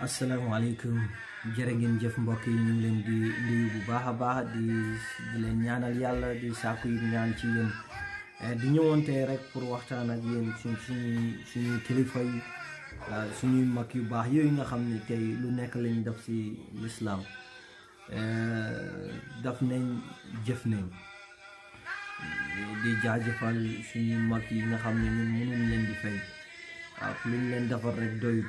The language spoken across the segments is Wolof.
asalaamaaleykum jërë ngeen jëf mbokk yi ñu ngi leen di nuyu bu baax a baax di leen ñaanal yàlla di sàkku yi ñaan ci yéen di ñëwoon tey rek pour waxtaan ak yéen suñuy kilifa yi suñuy mag yu baax yooyu nga xam ni tey lu nekk lañ def si lislaam daf nañ jëf nañ di jaajëfal suñuy mag yi nga xam ne ñun mënuñ leen di fay waaw luñ leen defal rek doyut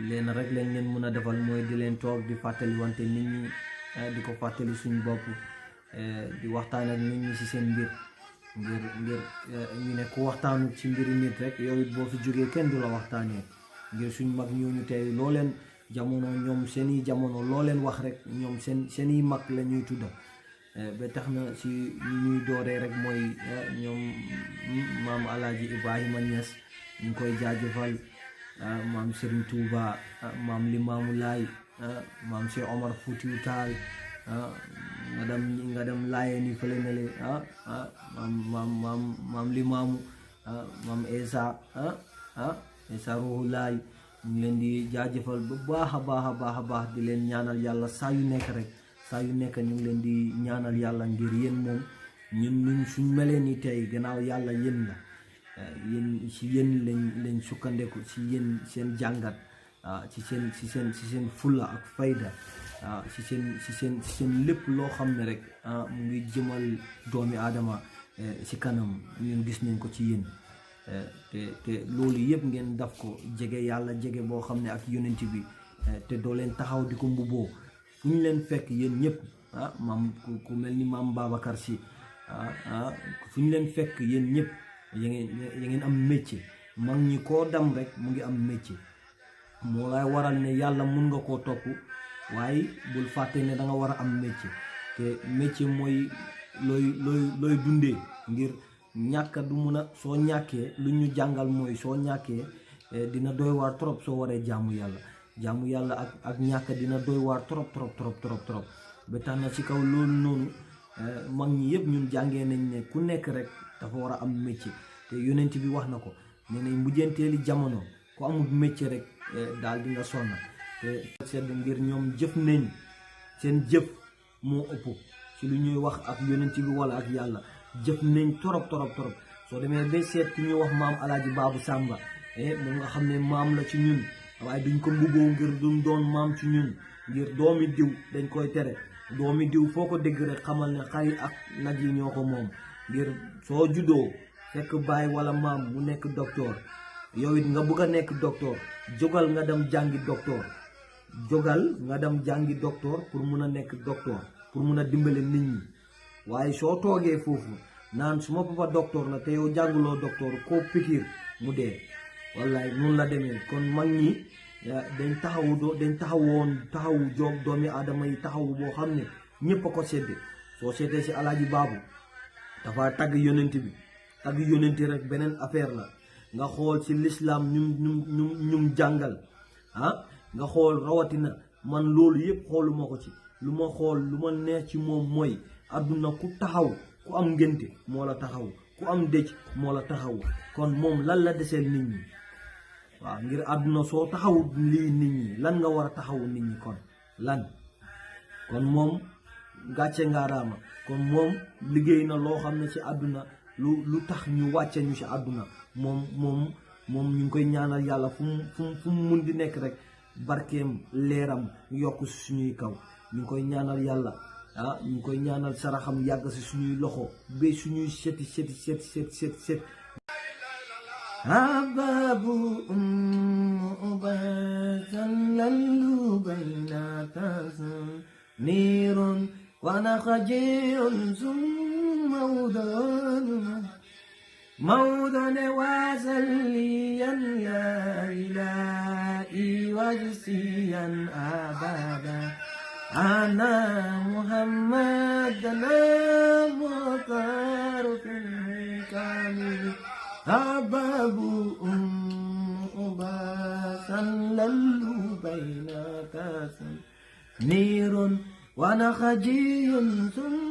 leen rek lañ leen mën a defal mooy di leen toog di fàttali wante nit ñi di ko fàttali suñu bopp di waxtaan ak nit ñi ci seen mbir ngir ñu ne ku waxtaanu ci mbiri nit rek yow it boo fi jógee kenn du la waxtaanee ngir suñ mag ñooñu tey loo leen jamono ñoom seeni jamono loo leen wax rek ñoom seeni mag la ñuy tudda ba tax na si ñuy dooree rek mooy ñoom maam Alaaji Ibrahima Niass ñu ngi koy jaajëfal maam Serigne Touba maam Limaamu Laay maam Cheikh Omar Foutiou Tall nga dem laayee ni fële na le maam Limaamu maam Esa Esa Ruhu Laay ñu leen di jaajëfal bu baax a baax di leen ñaanal yàlla saa yu nekk ñu ngi leen di ñaanal yàlla ngir yéen moom ñun suñ melee ni tey gannaaw yàlla yéen la yéen ci yéen lañ sukkandeku ci yéen seen jàngat ci seen fulla ak fayda ci seen lépp loo xam ne rek mu ngi jëmal doomi aadama ci kanam ñun gis nañ ko ci yéen te loolu yëpp ngeen daf ko jege yàlla jege boo xam ne ak yonent bi te doo leen taxaw di ko mbubboo fu ñu leen fekk yéen ñëpp maam ku mel ni maam Babacar Si fu ñu leen fekk yéen ñëpp ya ngeen am métier mag ñi koo dam rek mu ngi am métier moo lay waral ne yàlla mun nga koo topp waaye bul fàtte ne da nga war a am métier te métier mooy looy dundee ngir ñàkk du mun a soo ñàkkee lu ñu jàngal mooy soo ñàkkee dina doy waar trop soo waree jaamu yàlla ak ñàkk dina doy waar trop ba tax na ci kaw loolu noonu mag ñi yëpp ñun jàngee nañ ne ku nekk rek dafa war a am métier te yonent bi wax na ko nee nañ mujjanteeli jamono ku amul métier rek daal di nga sonn te sedd ngir ñoom jëf nañ seen jëf moo ëpp ci lu ñuy wax ak yonent bi wala ak yàlla jëf nañ torop soo demee ba seet ki ñuy wax maam Alaaji Baabu Sàmba moom nga xam ne maam la ci ñun waaye duñ ko mbubboo ngir duñ doon maam ci ñun ngir doomi diw dañ koy tere doomi diw foo ko dégg rek xamal ne xari ak nag yi ñoo ko moom ngir soo juddoo fekk baay wala maam mu nekk docteur yow it nga bëgg a nekk docteur jógal nga dem jàngi docteur pour mun a nekk docteur pour mun a dimbale nit ñi waaye soo toogee foofu naan suma papa docteur la te yow jànguloo docteur koo pikiir mu dee wallaay noonu la demee kon mag ñi dañ taxawu joom doomi aadama yi taxawu boo xam ne ñëpp a ko sedde soo seetee si Alaaji Baabu dafa tagg yonent bi tagg yonent rek beneen affaire la nga xool ci lislaam ñum jàngal nga xool rawatina man loolu yëpp xooluma ko ci lu ma xool lu ma neex ci moom mooy àdduna ku taxaw ku am ngénte moo la taxaw ku am dëj moo la taxaw kon moom lan la deseel nit ñi waaw ngir àdduna soo taxawut lii nit ñi lan nga war a taxawu nit ñi kon lan kon moom gàcce ngaaraama kon moom liggéey na loo xam ne ci àdduna lu tax ñu wàcce ñu ci àdduna moom ñu ngi koy ñaanal yàlla fu mu mun di nekk rek barkeem leeram yokk si suñuy kaw ñu ngi koy ñaanal yàlla ñu ngi koy ñaanal saraxam yàgg si suñuy loxo ba suñuy set Hababu batallu baynaka nirun wa nakhajiyun موضع وزليا لا إلهي وجسيا أبدا أنا محمد مختار في الكامل أباب بسلل بين كاسم نير ونخجي ثم